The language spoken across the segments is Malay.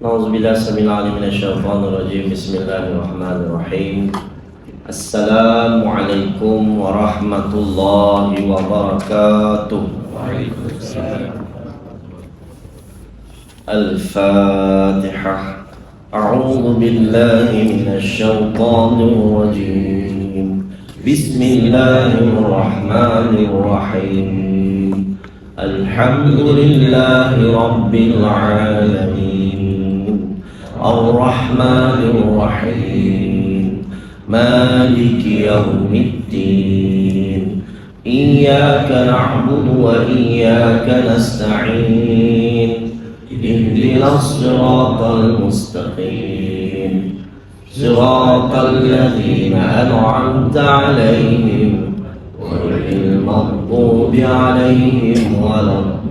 Nauzubillah samil minasyaitonir rajim. Bismillahirrahmanirrahim. Assalamualaikum warahmatullahi wabarakatuh. Al-Fatihah. A'udzu billahi minasyaitonir rajim. Bismillahirrahmanirrahim. Alhamdulillahi rabbil alamin. Ar-Rahmanir Rahim. Maliki yaumiddin. Iyyaka na'budu wa iyyaka nasta'in. Ihdinas siratal mustaqim. Siratal ladzina an'amta 'alaihim ghairil maghdubi 'alaihim waladdallin.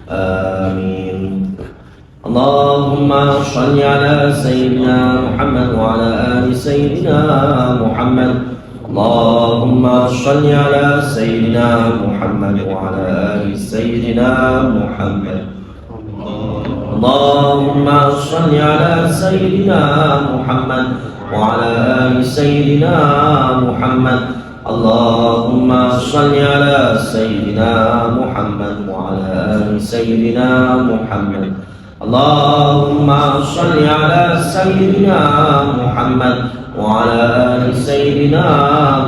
Amin. Allahumma shalli ala sayyidina Muhammad wa ala ali sayyidina Muhammad. Allahumma shalli ala sayyidina Muhammad wa ala ali sayyidina Muhammad. Allahumma shalli ala sayyidina Muhammad wa ala ali sayyidina Muhammad. Allahumma shalli ala sayyidina Muhammad wa ala ali sayyidina Muhammad. Allahumma shalli ala sayyidina Muhammad wa ala ali sayyidina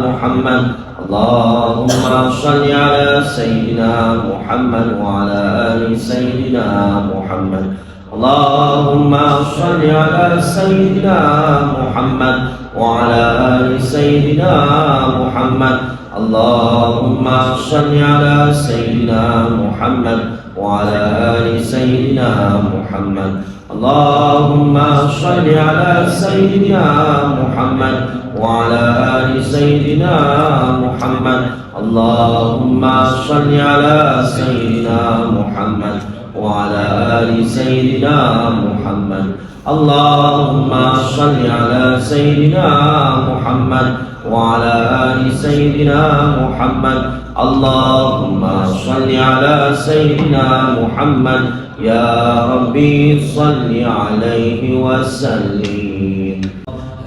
Muhammad. Allahumma shalli ala sayyidina Muhammad wa ala ali sayyidina Muhammad. Allahumma shalli ala sayyidina Muhammad wa ala ali sayyidina Muhammad. Allahumma shalli ala sayyidina Muhammad wa ala ali sayyidina Muhammad. Allahumma shalli ala sayyidina Muhammad wa ala ali sayyidina Muhammad. Allahumma shalli ala sayyidina Muhammad wa ala ali sayyidina Muhammad. Allahumma shalli ala sayyidina Muhammad wa ala ali sayyidina Muhammad. Allahumma shalli ala sayyidina Muhammad. Ya Rabbi salli alaihi wa sallim.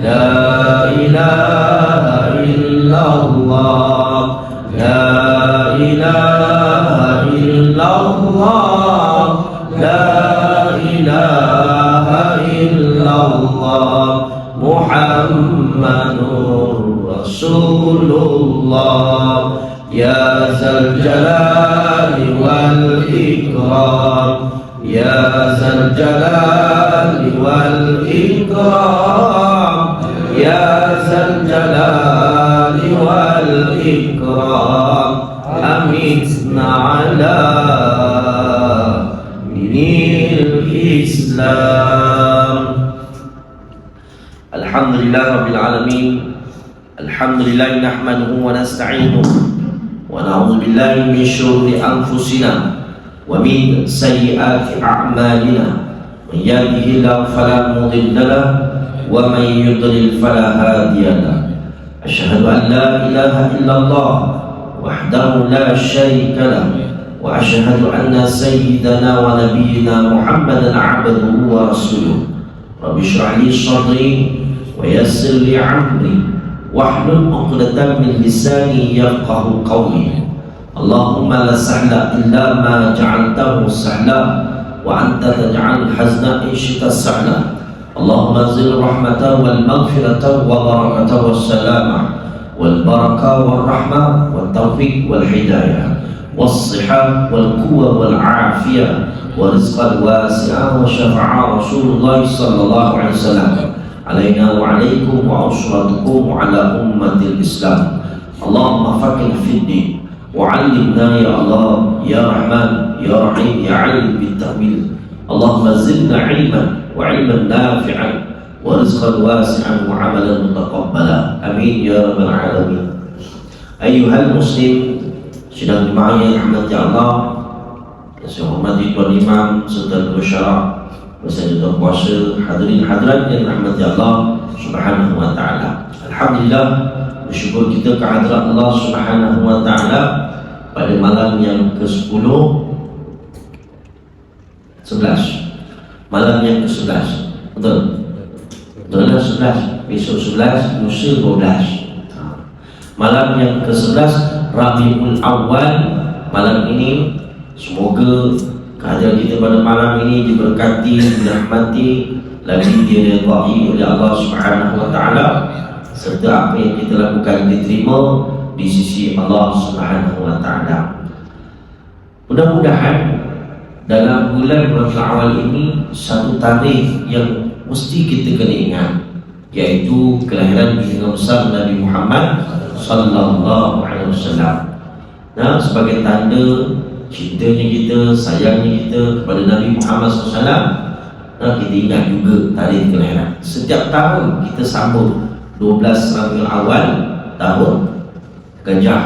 La ilaha illallah. La ilaha illallah. La ilaha illallah. Muhammadur Rasulullah. Ya Zal Jalali wal Ikram. Ya Zal Jalali wal Ikram. Ya Zal Jalali wal Ikram. Amitna ala dinil Islam. Alhamdulillah Rabbil Alamin. Alhamdulillah nahmaduhu wa nasta'inuhu wa na'udzu billahi min syururi anfusina wa min sayyiati a'malina. Man yahdihillahu fala mudilla lahu wa man yudlil fala hadiya lahu. Asyhadu an la ilaha illallah wahdahu la syarika lahu wa asyhadu anna sayyidana wa nabiyyina Muhammadan 'abduhu wa rasuluh. Rabbi shrah li sadri wa yassir li 'amri wahlul 'uqdatam min lisani yafqahu qawli. Allahumma la sahla illa ma ja'altahu sahla wa anta taj'al hazna in syi'ta sahla. Allahumma zil rahmata wal maghfirata wal barakata was salama wal baraka wal rahmah wal taufiq wal hidayah was sihah wal quwwah wal afiyah wa rizqan wasi'ah wa syafa'a Rasulullah sallallahu alaihi wasallam alaina wa alaikum wa usratukum ala ummatil Islam. Allahumma faqih fid din wa 'allimna ya Allah ya Rahman ya Rahim ya 'alim bit ta'wil. Allahumma zidna 'ilman wa 'ilman nafi'an wa rizqan wasi'an wa 'amalan mutaqabbala. Amin ya rabbal alamin. Ayyuhal muslim, sidang jemaah yang dirahmati Allah, saya hormati Tuan Imam serta Musyawarah beserta puasa, hadirin hadirat yang dirahmati Allah Subhanahu wa taala. Alhamdulillah, bersyukur kita kehadirat Allah Subhanahu wa taala pada malam yang ke-10 11, malam yang ke-11, betul? Betul lah, 11, besok 11, lusa 12. Malam yang ke-11 Rabiul Awal. Malam ini semoga kehadiran kita pada malam ini diberkati, dirahmati, lagi diridai oleh Allah Subhanahu wa taala, serta apa yang kita lakukan diterima di sisi Allah Subhanahu wa taala. Mudah-mudahan dalam bulan Rabiul Awal ini satu tarikh yang mesti kita kena ingat, yaitu kelahiran junjungan besar Nabi Muhammad sallallahu alaihi wasallam. Nah, sebagai tanda cintanya kita, sayangnya kita kepada Nabi Muhammad SAW, nah, kita ingat juga tarikh kelahiran. Setiap tahun kita sambut 12 Rabiul Awal, tahun Gajah.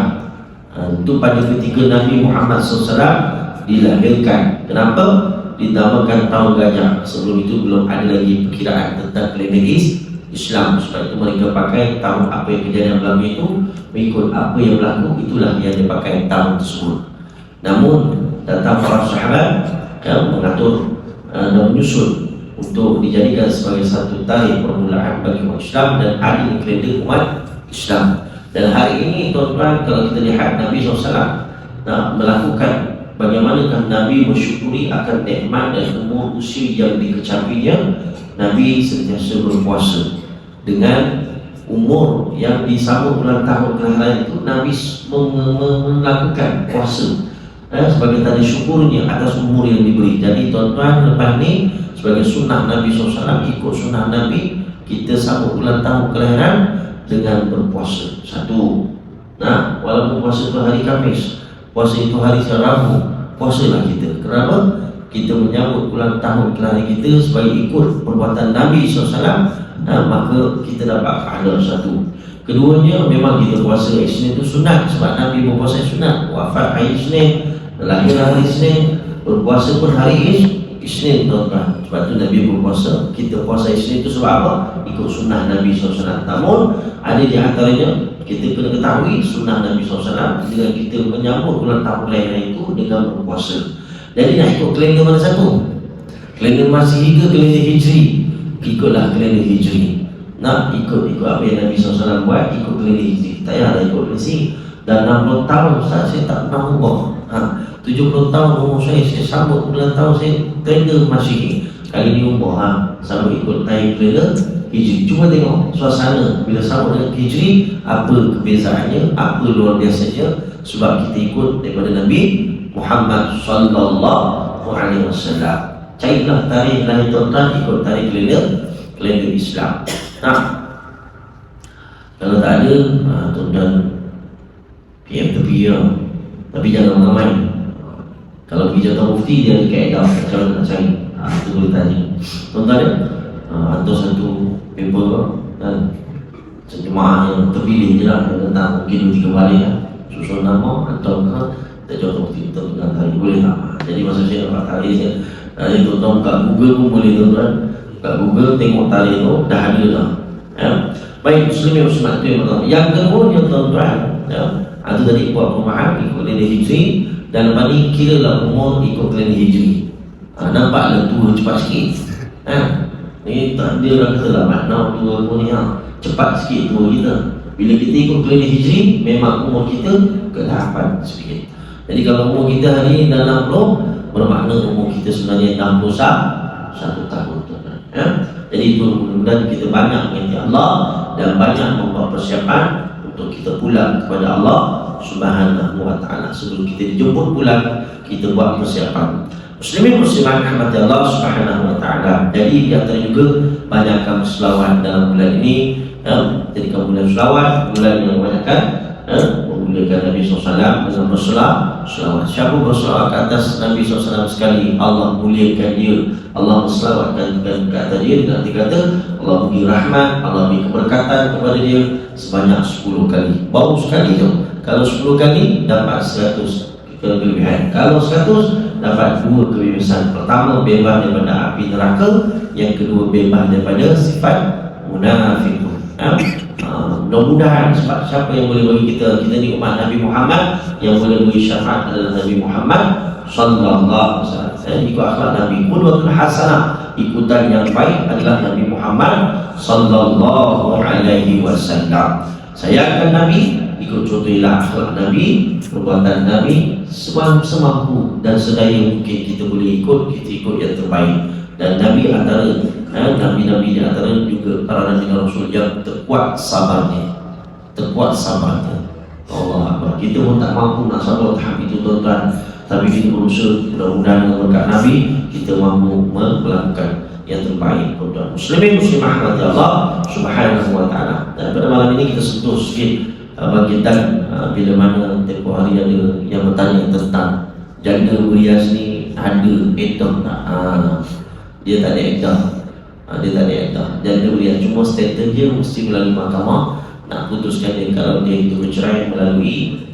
Itu pada ketika Nabi Muhammad SAW dilahirkan. Kenapa dinamakan tahun Gajah? Sebelum itu belum ada lagi perkiraan tentang kalender Islam. Sebab itu mereka pakai tahun apa yang kejadian berlaku itu, mengikut apa yang berlaku, itulah yang dipakai tahun tersebut. Namun datang para sahabat yang mengatur dan menyusun untuk dijadikan sebagai satu tarikh permulaan bagi umat Islam dan hari kalender umat Islam. Dan hari ini tuan-tuan, kalau kita lihat Nabi SAW melakukan bagaimanakah Nabi bersyukuri akan nikmat dan umur usia yang dikecapinya. Nabi sentiasa berpuasa. Dengan umur yang disambut ulang tahun kelahiran itu, Nabi melakukan puasa sebagai tanda syukurnya atas umur yang diberi. Jadi tuan-tuan, lepas ni sebagai sunnah Nabi SAW, ikut sunnah Nabi, kita sambut ulang tahun kelahiran dengan berpuasa. Satu, nah, walaupun puasa itu hari Khamis, puasa itu hari Rabu, puasalah kita. Kenapa? Kita menyambut ulang tahun kelahiran kita sebagai ikut perbuatan Nabi SAW. Maka kita dapat pahala. Satu. Keduanya, memang kita puasa Isnin itu sunat, sebab Nabi berpuasa sunat. Wafat hari Isnin, lahir hari Isnin, berpuasa pun hari Isnin, tuan-tuan. Sebab tu Nabi berpuasa. Kita puasa Isnin itu sebab apa? Ikut sunnah Nabi SAW. Namun ada di antaranya kita kena ketahui sunnah Nabi SAW dengan kita menyambut ulang tahun kelahiran itu dengan berpuasa. Jadi nak ikut kalender mana satu? Kalender Masihi ke kalender Hijri? Ikutlah kalender Hijri. Nak ikut apa yang Nabi SAW buat, ikut kalender Hijri. Tak payah ikut Masihi. Dan 60 tahun saya tak pernah ubah. 70 tahun umur saya sambut ulang tahun saya kalender Masihi. Kali ni ubah, sambut ikut kalender Hijri. Cuma tengok suasana bila sambut dengan Hijri, apa kebezaannya, apa luar biasanya. Sebab kita ikut daripada Nabi Muhammad sallallahu alaihi wasallam. Carilah tarikh lahir tuan-tuan, ikut tarikh kalender Islam. Nah, kalau tak ada, tuan-tuan PM tepi ya. Tapi jangan ramai. Kalau pergi jatuh mufti, dia ada kaedah macam mana nak cari. Itu boleh tanya. Tuan-tuan hantar satu paper dan sejemaah yang terpilih je lah, tentang mungkin 2-3 balik lah, susun nama atau kita jatuh mufti kita dengan tarikh, boleh tak? Jadi masa saya dapat tarikh saya, tuan-tuan kat Google pun boleh, tuan-tuan. Kat Google tengok tarikh tu dah ada dah. Baik, muslimin muslimat itu yang pertama. Yang kedua yang tuan-tuan, itu tadi buat perumahan ikut kalender Hijri, dan lepas ni kiralah umur ikut kalender Hijri. Nampaklah tua cepat sikit. Ni tak dia dah kata lah makna tua pun ni cepat sikit tua kita. Bila kita ikut kalender Hijri, memang umur kita ke-8 sikit. Jadi kalau umur kita hari ini dah 60, bermakna umur kita sebenarnya 61 tahun, tuan-tuan. Jadi itu mudah-mudahan kita banyak mengingat Allah dan banyak membuat persiapan untuk kita pulang kepada Allah Subhanahu wa taala. Sebelum kita dijemput pulang, kita buat persiapan. Muslimin muslimat rahmati Allah Subhanahu wa taala. Jadi di antara juga banyakkan selawat dalam bulan ini. Jadikan bulan selawat, bulan yang banyakkan memuliakan Nabi SAW dengan berselawat. Siapa berselawat ke atas Nabi SAW sekali, Allah muliakan dia. Allah berselawatkan ke atas dia dengan arti kata Allah beri rahmat, Allah beri keberkatan kepada dia sebanyak 10 kali. Baru sekali tu. Kalau 10 kali dapat 100 kelebihan. Kalau 100 dapat 2 kebebasan. Pertama, bebas daripada api neraka. Yang kedua, bebas daripada sifat munafik. Mudah-mudahan sebab siapa yang boleh bagi kita ni umat Nabi Muhammad, yang boleh bagi syafaat adalah Nabi Muhammad sallallahu alaihi wasallam. Saya ikut akhlak Nabi, qudwatun hasanah, ikutan yang baik adalah Nabi Muhammad sallallahu alaihi wasallam. Sayangkan Nabi, ikut contohlah akhlak Nabi, perbuatan Nabi, semampu dan sedaya mungkin kita boleh ikut, kita ikut yang terbaik. Dan Nabi antara Nabi-Nabi di antara juga para Nabi dan Rasul yang terkuat sabarnya, Allah Akbar. Kita pun tak mampu nak sabar tahap itu tuan-tuan, tapi kita berusaha, mudah-mudahan dengan berkat Nabi kita mampu melakukan yang terbaik tuan-tuan. Muslimin muslimah rahmati Allah subhanahu wa ta'ala. Dan pada malam ini kita sentuh sikit bangkitan bila mana tempoh hari ada yang bertanya tentang janda berias ni ada edah tak? Dia tak ada edah. Dia tak ada edah. Janda berias cuma status dia mesti melalui mahkamah nak putuskan dia. Kalau dia itu bercerai melalui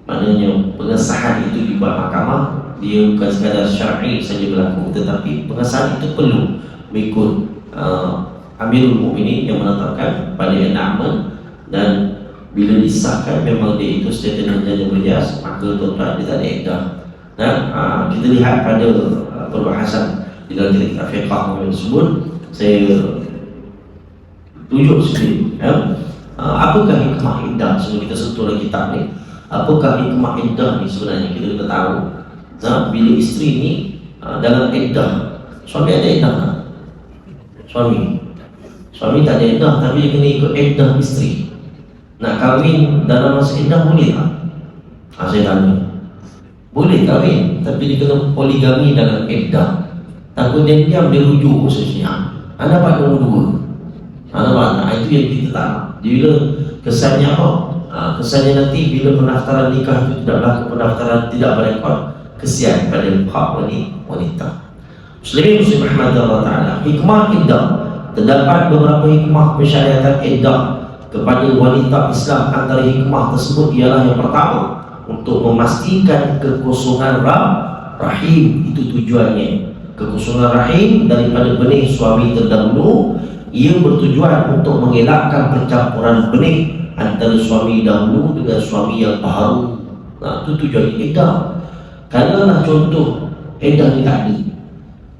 maknanya pengesahan itu dibuat mahkamah, dia bukan sekadar syar'i saja berlaku, tetapi pengesahan itu perlu mengikut Amirul Mukminin yang menetapkan pada enactment. Dan bila disahkan memang dia itu statement janda berias, maka tuan-tuan dia tak ada edah. Dan kita lihat pada perbahasan di dalam kitab fiqh tersebut, saya tunjuk sikit apakah hikmah iddah. Sebelum kita sentuh dalam kitab ni, apakah hikmah iddah ni sebenarnya? Kita tahu bila isteri ni dalam iddah, suami ada iddah tak? Suami tak ada iddah, tapi dia kena ikut iddah isteri. Nak kahwin dalam masa iddah boleh tak? Saya tanya. Boleh kahwin, tapi dia kena poligami dalam iddah. Takut dia diam, dia rujuk khususnya. Anda dapat nombor dua. Itu yang kita tak. Bila kesannya apa? Kesannya nanti bila pendaftaran nikah itu tidak berlaku, pendaftaran tidak berekod, kesian pada hak wanita. Muslimin muslimah rahmati Allah Ta'ala. Hikmah iddah. Terdapat beberapa hikmah pensyariatan iddah kepada wanita Islam. Antara hikmah tersebut ialah yang pertama, untuk memastikan kekosongan rahim. Itu tujuannya. Kekosongan rahim daripada benih suami terdahulu. Ia bertujuan untuk mengelakkan percampuran benih antara suami dahulu dengan suami yang baru. Itu tujuan iddah. Kalau contoh iddah ni tak ada,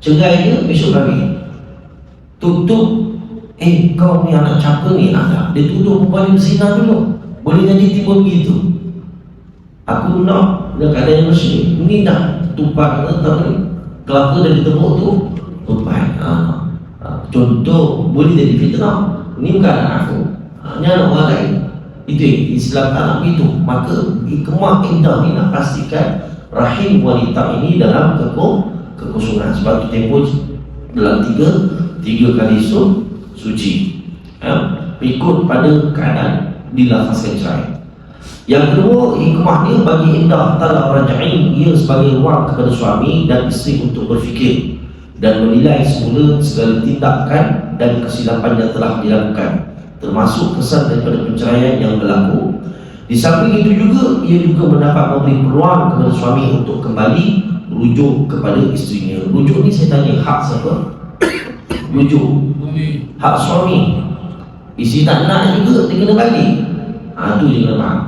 cerai dia besok kahwin, tutup, kau ni anak caka ni ada, dia tuduh perempuan berzina dulu, boleh jadi tiba begitu. Aku nak keadaan Muslim, ini dah tupai kelapa dah ditepuk tu, tupai. Contoh boleh jadi fitnah. Ini bukan anak aku, ini anak orang lain. Itu Islam tak nak begitu. Maka hikmah iddah ni nak pastikan rahim wanita ini dalam kekosongan. Sebab itu tempoh dalam tiga kali suci, ikut pada keadaan dilafazkan cerai. Yang kedua, hikmahnya bagi iddah talaq raj'i, ia sebagai ruang kepada suami dan isteri untuk berfikir dan menilai semula segala tindakan dan kesilapan yang telah dilakukan, termasuk kesan daripada perceraian yang berlaku. Di samping itu juga, ia juga mendapat memberi peluang kepada suami untuk kembali rujuk kepada isterinya. Rujuk ni saya tanya, hak siapa? Rujuk hak suami. Isteri tak nak juga, dia kena balik. Itu dia kena faham.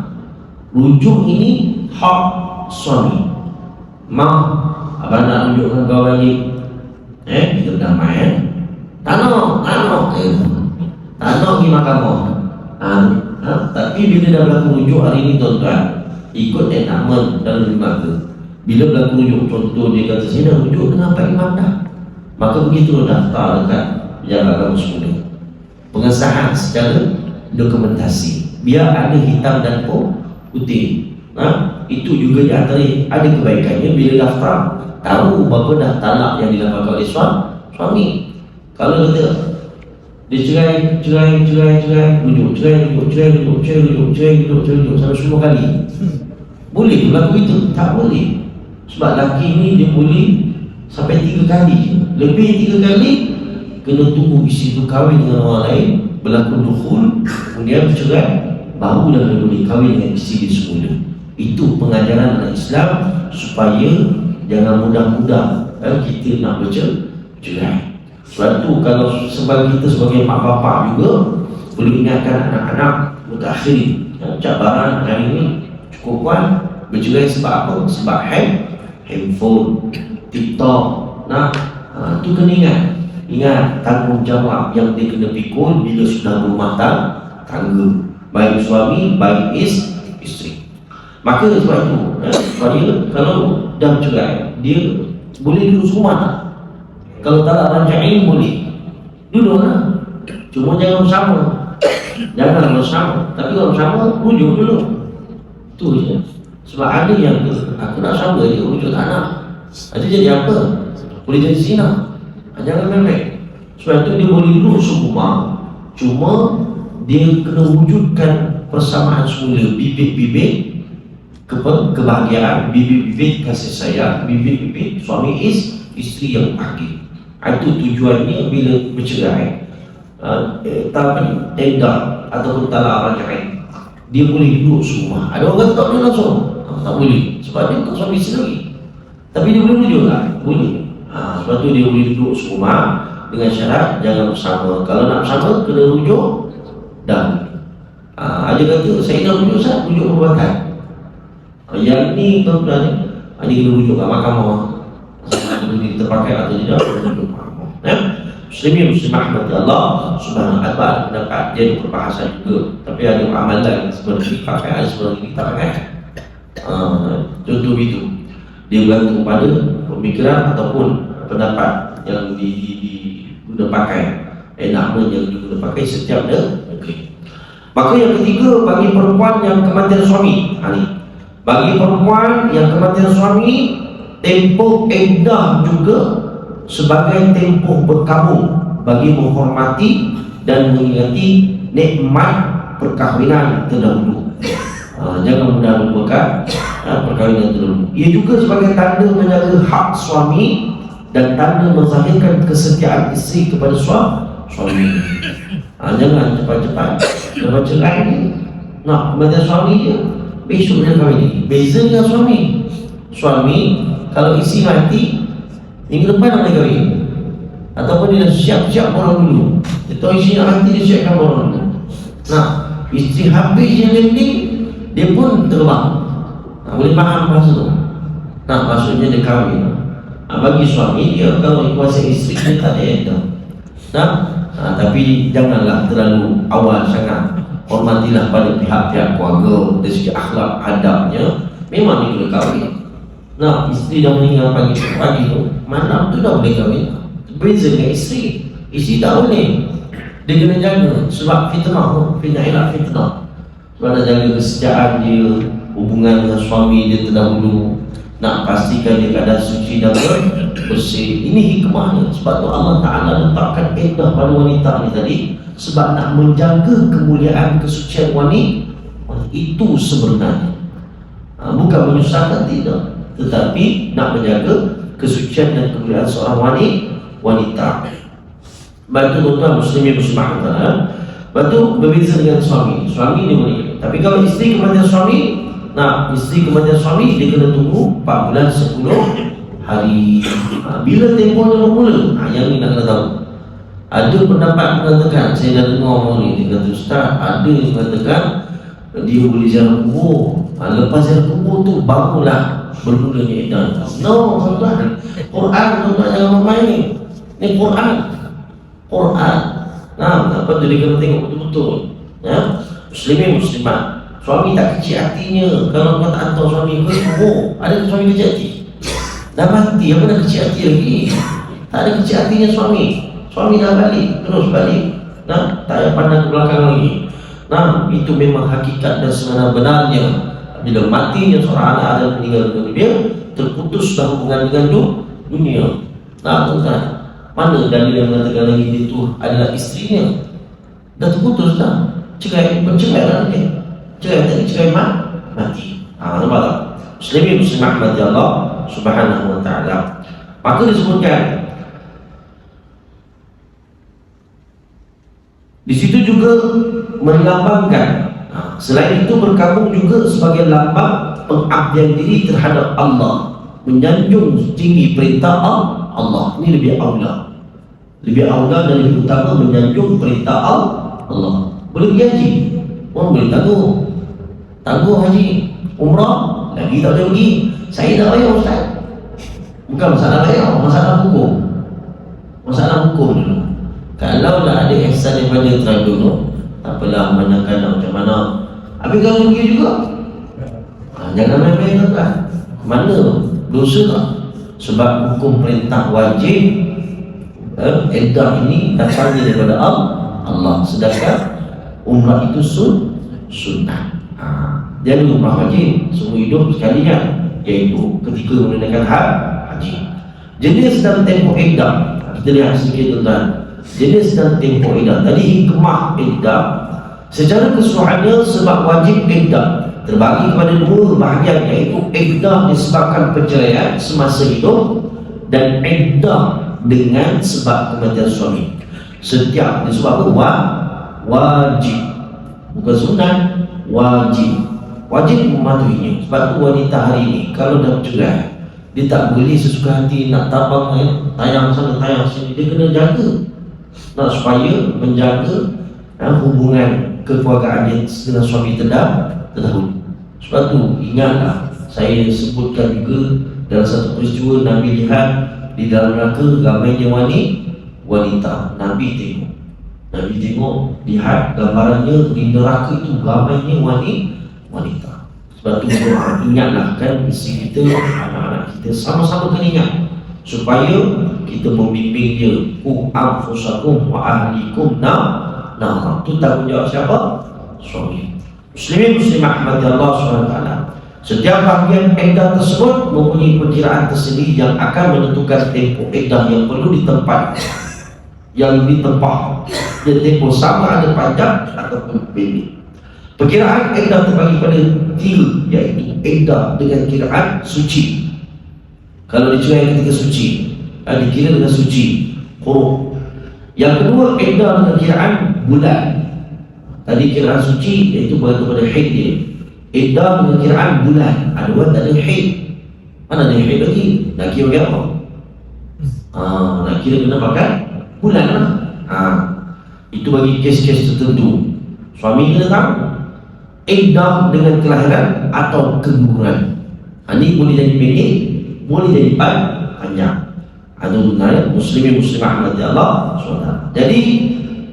Rujuk ini hak suami. Abang nak rujuk dengan kau balik, kita berdamai. Tak nak pergi mahkamah. Tapi bila dah berlaku rujuk hari ini tuan-tuan, ikut enactment dalam lembaga. Bila berlaku rujuk, contoh dia kata saya dah rujuk dengan Pak Imam dah, maka begitu daftar dekat penjaga agama semula, pengesahan secara dokumentasi, biar ada hitam dan putih. Itu juga di antara ada kebaikannya. Bila daftar, tahu berapa dah talak yang dilakukan oleh suami. Kalau kata dia cerai, rujuk sampai 10 kali, boleh berlaku itu? Tak boleh. Sebab laki ni dia boleh sampai 3 kali. Lebih 3 kali kena tunggu isteri tu kahwin dengan orang lain, berlaku dukhul, kemudian bercerai, baru dah boleh kahwin dengan isteri dia semula. Itu pengajaran dalam Islam supaya jangan mudah-mudah kita nak bercerai. Sebab tu kalau kita sebagai mak bapak juga, boleh ingatkan anak-anak mutakhir cabaran hari ini cukup kuat bercerai sebab apa? Sebab handphone, TikTok. Nah, tu kena ingat tanggungjawab yang dia kena pikul bila sudah berumah tangga, baik suami, baik isteri. Maka sebab itu kalau dah bercerai, dia boleh duduk rumah tak? Kalau tak rajain boleh duduk lah, cuma jangan bersama. Jangan bersama, tapi kalau bersama rujuk dulu. Tu je. Sebab ada yang aku nak sama dia rujuk tak nak. Itu jadi apa? Boleh jadi zina. Jangan memek. Sebab itu dia boleh duduk serumah, cuma dia kena wujudkan persamaan semula, bibit-bibit kebahagiaan, bibit-bibit kasih sayang, bibit-bibit suami isteri yang bahagia. Itu tujuannya bila bercerai. Tenda ataupun talak rajai, dia boleh duduk semua. Ada orang tak boleh langsung, tak boleh sebab dia tak suami isteri. Tapi dia boleh rujuk tak? Boleh. Sebab tu dia boleh duduk semua dengan syarat jangan bersama. Kalau nak bersama kena rujuk dah. Ada kata saya dah rujuk sah, rujuk perbuatan. Yang ni tuan-tuan ni, dia kena rujuk kat mahkamah. Boleh terpakai atau tidak, rujuk mahkamah. Muslimin muslimah rahmati Allah subhanahu wa ta'ala, pendapat dia ada perbahasan juga, tapi ada amalan sebenarnya dipakai, ada sebenarnya kita pakai. Contoh itu dia bergantung pada pemikiran ataupun pendapat yang diguna pakai, nama yang diguna pakai setiap negeri. Maka yang ketiga, bagi perempuan yang kematian suami, bagi perempuan yang kematian suami, tempoh iddah juga sebagai tempoh berkabung bagi menghormati dan mengingati nikmat perkahwinan terdahulu. Jangan mudah melupakan perkahwinan terdahulu. Ia juga sebagai tanda menjaga hak suami dan tanda menzahirkan kesetiaan isteri kepada suami. Jangan cepat-cepat lepas cerai ni nak kematian suami je, besok dia kahwin. Beza dengan suami kalau isteri mati minggu depan nak kahwin, ataupun dia dah siap-siap borong dulu. Dia tahu isteri nak mati, dia siapkan borong dulu. Nah, isteri habis yang landing, dia pun terbang. Boleh faham bahasa tu? Nah, maksudnya dia kahwin. Bagi suami, dia kalau kuasa isteri, dia tak ada iddah. Tapi janganlah terlalu awal sangat. Hormatilah pada pihak-pihak keluarga dari segi akhlak adabnya. Memang dia kena kahwin. Nah, isteri dah meninggal pagi tu, malam tu dah boleh kahwin. Beza dengan isteri. Isteri tak boleh. Dia kena jaga sebab fitnah ialah fitnah. Sebab nak jaga kesejahteraan dia, hubungan dengan suami dia terdahulu, nak pastikan dia keadaan suci dan bersih. Ini hikmahnya. Sebab tu Allah Ta'ala letakkan iddah pada wanita ni tadi, sebab nak menjaga kemuliaan kesucian wanita. Itu sebenarnya, bukan menyusahkan, tidak, tetapi nak menjaga kesucian dan kemuliaan seorang wanita. Batu tuan-tuan muslimin muslimat, batu berbeza dengan suami. Suami dia boleh, tapi kalau isteri kematian suami, isteri kematian suami dia kena tunggu 4 bulan 10 hari. Bila tempohnya bermula, yang ni nak kena tahu. Ada pendapat mengatakan, saya dah dengar ni, dia kata ustaz, ada yang mengatakan dia boleh ziarah kubur. Lepas ziarah kubur tu barulah bermulanya iddah. No, tuan-tuan. Quran tuan-tuan jangan main. Ni Quran. Apa tu dia kena tengok betul-betul. Muslimin muslimat, suami tak kecil hatinya. Kalau kau tak hantar suami ke kubur, ada suami kecil hati? Dah mati, apa dah kecil hati lagi? Tak ada kecil hatinya suami. Suami dah balik, terus balik. Tak payah pandang ke belakang lagi. Itu memang hakikat dan sebenar-benarnya. Bila matinya seorang anak Adam meninggal dunia, terputuslah hubungan dengan dunia. Tuan-tuan, mana dalil yang mengatakan lagi dia itu adalah isterinya? Dah terputus dah. Cerai, bercerai lah dia. Cerai tadi, cerai mati. Nampak tak? Muslimin muslimah rahmati Allah subhanahu wa ta'ala. Maka disebutkan di situ juga melambangkan, selain itu berkabung juga sebagai lambang pengabdian diri terhadap Allah, menyanjung tinggi perintah Allah. Ini lebih aula dan lebih utama menyanjung perintah Allah. Boleh pergi haji, orang boleh tangguh haji. Umrah lagi tak boleh pergi. Saya tak bayar Ustaz. Bukan masalah bayar, masalah hukum. Masalah hukum dulu. Kalau dah ada ihsan daripada teraga tu, apalah mana-mana macam mana. Habis kalau pergi juga, jangan main-main tuan. Mana dosa tak? Sebab hukum perintah wajib iddah ini datangnya daripada Allah. Sedangkan umrah itu sunnah. Jadi umrah wajib semua hidup sekali kan, iaitu ketika menunaikan haji. Jenis dan tempoh iddah, kita lihat sedikit tuan. Jenis dan tempoh iddah. Tadi hikmah iddah secara keseluruhannya sebab wajib iddah terbagi kepada dua bahagian, iaitu iddah disebabkan perceraian semasa hidup dan iddah dengan sebab kematian suami. Setiap disebab wajib, bukan sunat, wajib. Wajib mematuhinya. Sebab tu wanita hari ini kalau dah bercerai, dia tak boleh sesuka hati nak tabang tayang sana tayang sini. Dia kena jaga, nak supaya menjaga hubungan kekeluargaan dia dengan suami terdahulu. Sebab tu ingatlah, saya sebutkan juga dalam satu peristiwa Nabi lihat di dalam neraka ramainya wanita. Nabi tengok lihat gambarannya di neraka itu ramainya wanita. Sebab tu ingatlah kan, isteri kita, anak-anak kita sama-sama kena ingat supaya kita membimbing dia. Anfusakum wa ahlikum nara. Itu tanggungjawab siapa? Suami. Muslimin muslimah rahmati Allah SWT. Setiap bahagian iddah tersebut mempunyai perkiraan tersendiri yang akan menentukan tempoh iddah yang perlu ditempah. Dia tempoh sama ada panjang ataupun pendek. Perkiraan iddah terbagi pada tiga, iaitu iddah dengan kiraan suci. Kalau dicerai ketika suci, dikira dengan suci huruf. Yang kedua, iddah dengan kiraan bulan. Tadi kiraan suci iaitu pada haid dia. Iddah dengan kiraan bulan. Ada orang tak ada haid. Mana ada haid lagi? Nak kira bagi apa? Nak kira kena pakai bulan lah. Itu bagi kes-kes tertentu. Suami kena tahu iddah dengan kelahiran atau keguguran. Ini boleh jadi pendek, boleh jadi panjang. Ada muslimin muslimah rahmati Allah SWT. Jadi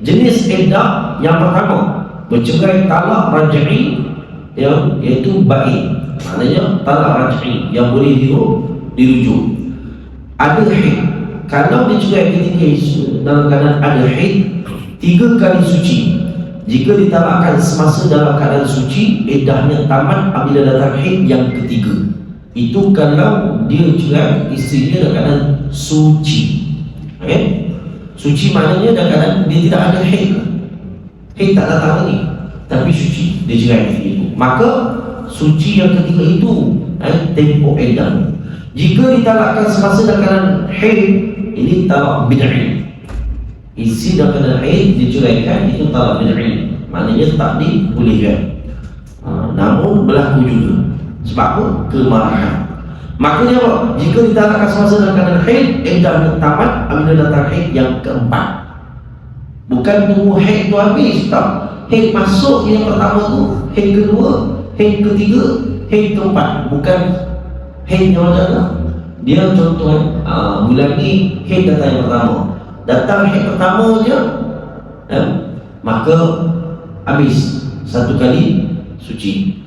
jenis iddah yang pertama, bercerai talak raj'i, iaitu bain. Maknanya talak raj'i yang boleh dirujuk. Ada haid. Kalau dicerai ketika dalam keadaan ada haid, 3 kali suci. Jika ditalakkan semasa dalam keadaan suci, iddahnya tamat apabila datang haid yang ketiga. Itu kalau dia cerai isterinya dalam keadaan suci. Okay? Suci maknanya dalam keadaan dia tidak ada haid. Haid tak datang lagi, tapi suci, dia cerai ketika itu. Maka suci yang ketiga itu tempoh iddah. Jika ditalakkan semasa dalam keadaan haid, ini talak bid'i. Isi dalam keadaan haid diceraikan, itu talak bid'i. Maknanya tak dibolehkan. Namun berlaku juga. Sebab apa? Kemarahan. Maknanya apa? Jika ditalakkan semasa dalam keadaan haid, iddah tamat apabila datang haid yang keempat. Bukan tunggu haid tu habis, tak. Haid masuk yang pertama tu, haid kedua, haid ketiga, haid keempat. Bukan haid yang macam. Dia contoh bulan ni haid datang yang pertama. Datang haid pertama je, maka habis 1 kali suci.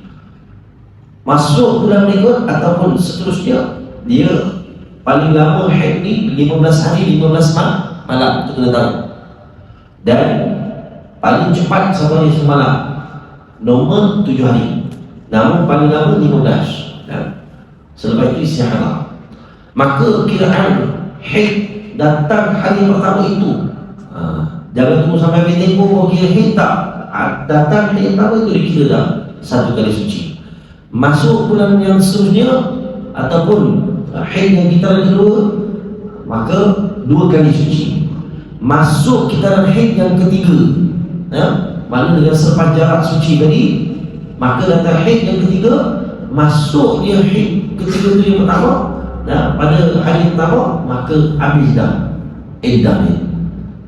Masuk bulan berikut ataupun seterusnya, dia paling lama haid ni 15 hari 15 malam, itu kena tahu. Dan paling cepat sampai semalam normal 7 hari. Namun paling lama 15. Selepas itu istihadah. Maka kiraan haid datang hari pertama itu, jangan tunggu sampai habis tempoh kau kira haid tak. Datang hari pertama itu dikira dah 1 kali suci. Masuk bulan yang seterusnya ataupun haid yang kita kedua, maka 2 kali suci. Masuk kita haid yang ketiga, mana dengan selepas jarak suci tadi, maka datang haid yang ketiga. Masuk dia haid ketiga itu yang pertama, pada hari pertama, maka habis dah iddah ni.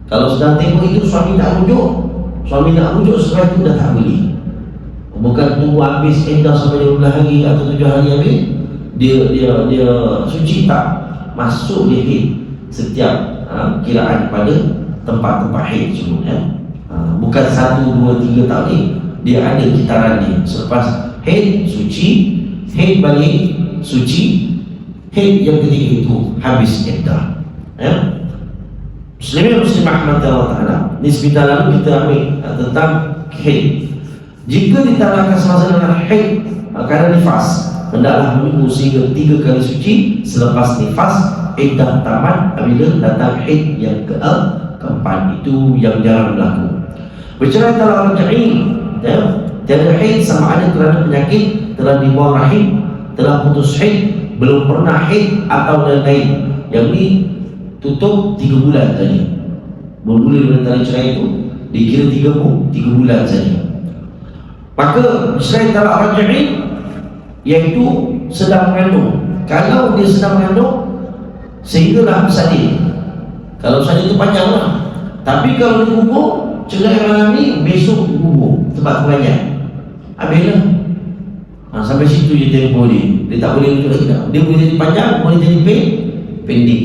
Kalau sedang tempoh itu suami tak rujuk, suami nak rujuk setelah itu dah tak boleh. Bukan tunggu habis iddah sampai 12 hari atau 7 hari habis dia suci, tak. Masuk dia haid setiap kiraan pada tempat-tempat haid semua ya. Bukan 1, 2, 3 tak boleh. Dia ada kitaran dia. Selepas haid suci, haid balik suci, haid yang ketiga itu habis iddah ya. Muslimin muslimah rahmatullah ta'ala, ni sebentar lalu kita ambil tentang haid. Jika ditambahkan semasa dengan haid kerana nifas, hendaklah menunggu sehingga 3 kali suci. Selepas nifas, iddah tamat apabila datang haid yang keempat. Itu yang jarang berlaku. Bercerai talak raj'i ya, tiada haid sama ada kerana penyakit, telah dibuang rahim, telah putus haid, belum pernah haid atau lain-lain. Yang ni tutup 3 bulan saja. Bermula dengan tali cerai itu dikira 3 bulan saja. Maka cerai talak raj'i iaitu sedang mengandung. Kalau dia sedang mengandung sehinggalah bersalin, kalau salin itu panjang lah. Tapi kalau dia gugur, cerai malam ni besok gugur sebab banyak, habislah. Sampai situ je tempoh dia. Dia tak boleh rujuk lagi dah. Dia boleh jadi panjang, boleh jadi pendek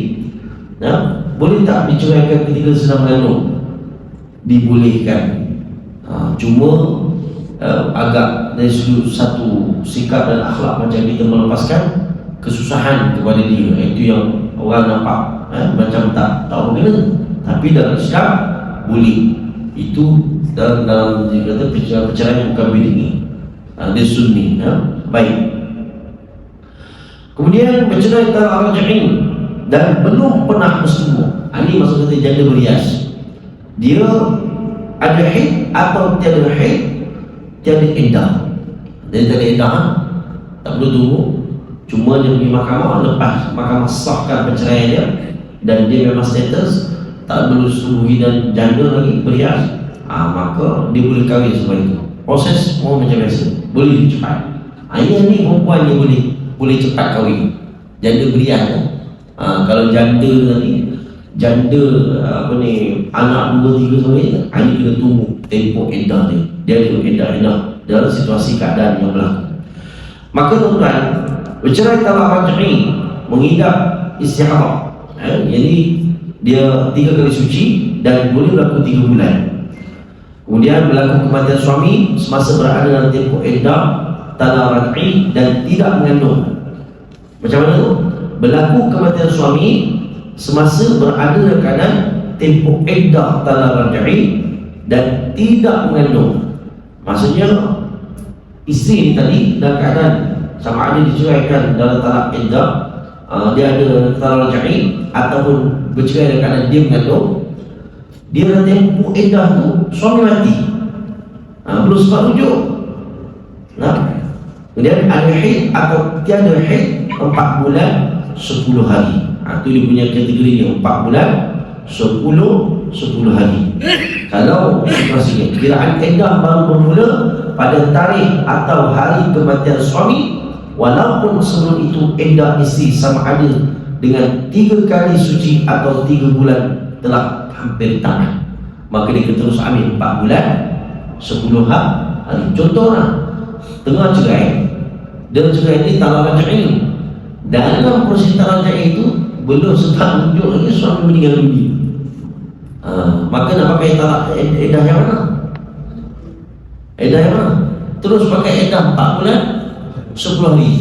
ya? Boleh tak diceraikan ketika sedang mengandung? Dibolehkan. Cuma agak dari sudut satu sikap dan akhlak macam kita melepaskan kesusahan kepada dia. Itu yang orang nampak macam tak tahu kena. Tapi dalam Islam boleh. Itu dalam dia kata perceraian bukan bid'ah, dia sunni ya? Baik. Kemudian bercerai talak raj'i dan belum pernah bersetubuh. Ini maksud kata janda berias. Dia ada haid atau tiada haid, tiada iddah. Dia tiada iddah, tak perlu tunggu. Cuma dia pergi mahkamah, lepas mahkamah sahkan perceraian dia dan dia memang status tak perlu setubuhi dan janda lagi berias, maka dia boleh kahwin semua itu. Proses semua macam biasa, boleh cepat. Yang ni perempuan yang boleh cepat kahwin. Janda berias kan? Kalau janda tadi, janda anak 2-3 tahun, ini kita tunggu tempoh iddah dia. Dia ada iddah dalam situasi keadaan yang berlaku. Maka tuan-tuan, bercerai talak raj'i mengidap istihadah. Jadi dia 3 kali suci dan boleh berlaku 3 bulan. Kemudian berlaku kematian suami semasa berada dalam tempoh iddah talak raj'i dan tidak mengandung. Macam mana tu? Berlaku kematian suami semasa berada dalam keadaan tempoh iddah talak raj'i dan tidak mengandung. Maksudnya isteri ni tadi dalam keadaan sama ada diceraikan dalam talak iddah, dia ada talak raj'i ataupun bercerai dalam keadaan dia mengandung. Dia dalam tempoh iddah tu suami mati, belum sempat rujuk. Kemudian ada haid atau tiada haid 4 bulan 10 hari. Itu dia punya kategori dia, 4 bulan 10 hari. Kalau situasinya kiraan iddah baru bermula pada tarikh atau hari kematian suami, walaupun sebelum itu iddah isteri sama ada dengan 3 kali suci atau 3 bulan telah hampir tamat, maka dia terus ambil 4 bulan 10 hari. Contohnya tengah cerai, dan cerai ini talak raj'i. Dalam proses talak raj'i itu belum sempat rujuk lagi suami meninggal dunia. Maka nak pakai talak iddah yang mana? Iddah yang mana? Terus pakai iddah 4 bulan 10 hari.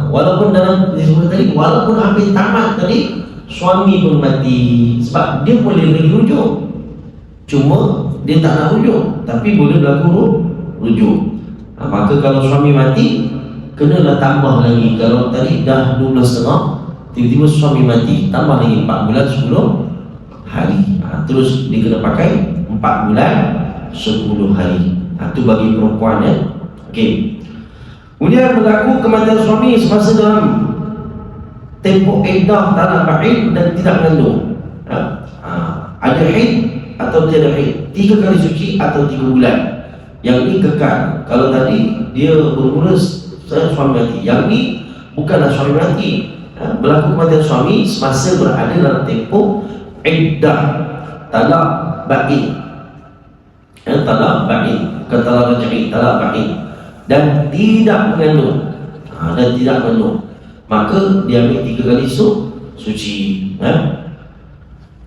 Walaupun dalam disebut tadi, walaupun hampir tamat tadi, suami pun mati. Sebab dia boleh lagi rujuk, cuma dia tak nak rujuk, tapi boleh berlaku rujuk. Maka kalau suami mati, kenalah tambah lagi. Kalau tadi dah 12,5, tiba-tiba suami mati, tambah lagi 4 bulan 10 hari. Terus dia kena pakai 4 bulan 10 hari. Itu bagi perempuan ya. Okey. Kemudian berlaku kematian suami semasa dalam tempoh iddah talak ba'in dan tidak mengandung. Ada haid atau tiada haid, 3 kali suci atau 3 bulan. Yang ni kekal. Kalau tadi dia bermula suami mati, yang ni bukanlah suami mati. Berlaku kematian suami semasa berada dalam tempoh iddah talak ba'in. talak ba'in, bukan talak raj'i, talak ba'in, dan tidak mengandung, maka dia ambil 3 kali suci.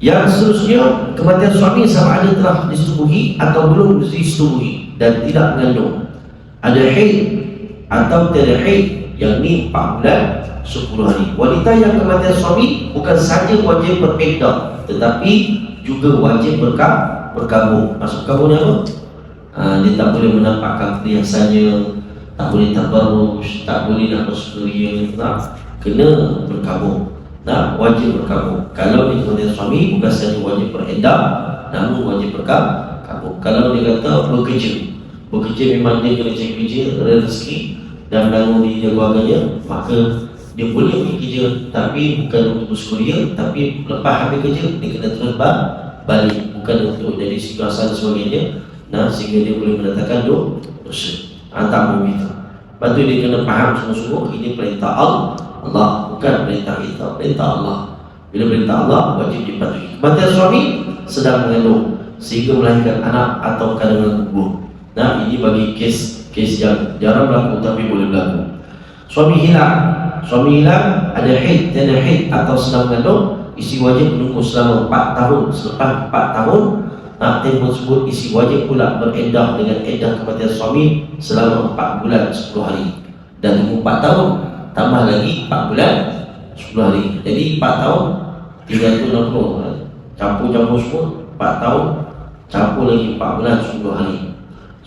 Yang seterusnya, kematian suami sama ada telah disetubuhi atau belum disetubuhi dan tidak mengandung, ada haid atau tiada haid, yang ni 4 bulan 10 hari. Wanita yang kematian suami bukan saja wajib beriddah, tetapi juga wajib berkabung. Maksud kabung ni apa? Dia tak boleh menampakkan perhiasannya, tak boleh tabarruj, tak boleh nak bersuria, kena berkabung. Wajib berkabung. Kalau dia kematian suami bukan saja wajib beriddah, namun wajib berkabung. Kalau dia kata bekerja memang dia kena cari kerja, rezeki dan bangun diri keluarganya, maka dia boleh pergi kerja, tapi bukan untuk bersuria, tapi lepas habis kerja dia kena terus balik, bukan untuk jadi situasi dan sebagainya, sehingga dia boleh mendatangkan dosa. Tak begitu. Lepas tu dia kena faham sungguh-sungguh ini perintah Allah, bukan perintah kita, perintah Allah. Bila perintah Allah wajib dipatuhi. Kematian suami sedang mengandung sehingga melahirkan anak atau kandungan gugur. Ini bagi kes yang jarang berlaku tapi boleh berlaku. Suami hilang, ada haid, tiada haid atau sedang mengandung, isteri wajib menunggu selama 4 tahun. Selepas 4 tahun, tempoh tersebut isteri wajib pula beriddah dengan iddah kematian suami selama 4 bulan 10 hari. Dan tunggu 4 tahun tambah lagi 4 bulan 10 hari. Jadi 4 tahun 360, campur semua 4 tahun campur lagi 4 bulan 10 hari.